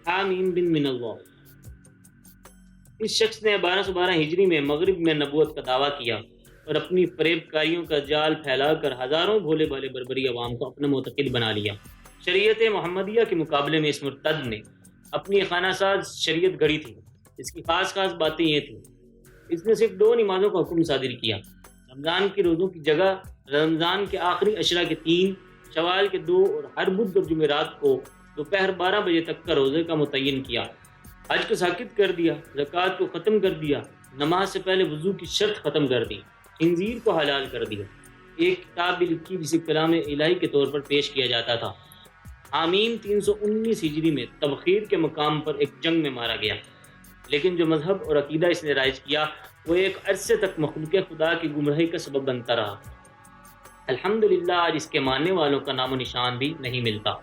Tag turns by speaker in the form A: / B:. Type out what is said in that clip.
A: حامیم بن من اللہ۔ اس شخص نے 1212 ہجری میں مغرب میں نبوت کا دعویٰ کیا اور اپنی فریب کاریوں کا جال پھیلا کر ہزاروں بھولے بھالے بربری عوام کو اپنا معتقد بنا لیا۔ شریعت محمدیہ کے مقابلے میں اس مرتد نے اپنی خانہ ساز شریعت گھڑی تھی۔ اس کی خاص باتیں یہ تھیں، اس نے صرف 2 نمازوں کا حکم صادر کیا، رمضان کے روزوں کی جگہ رمضان کے آخری عشرہ کے 3، شوال کے 2 اور ہر بدھ اور جمعرات کو دوپہر 12 بجے تک کا روزے کا متعین کیا۔ حج کو ساکت کر دیا، زکوٰۃ کو ختم کر دیا، نماز سے پہلے وضو کی شرط ختم کر دی، خنزیر کو حلال کر دیا۔ ایک کتاب بھی لکھی جسے کلام الہی کے طور پر پیش کیا جاتا تھا۔ حامیم 319 ہجری میں تبخیر کے مقام پر ایک جنگ میں مارا گیا، لیکن جو مذہب اور عقیدہ اس نے رائج کیا وہ ایک عرصے تک مخلوق خدا کی گمراہی کا سبب بنتا رہا۔ الحمدللہ آج اس کے ماننے والوں کا نام و نشان بھی نہیں ملتا۔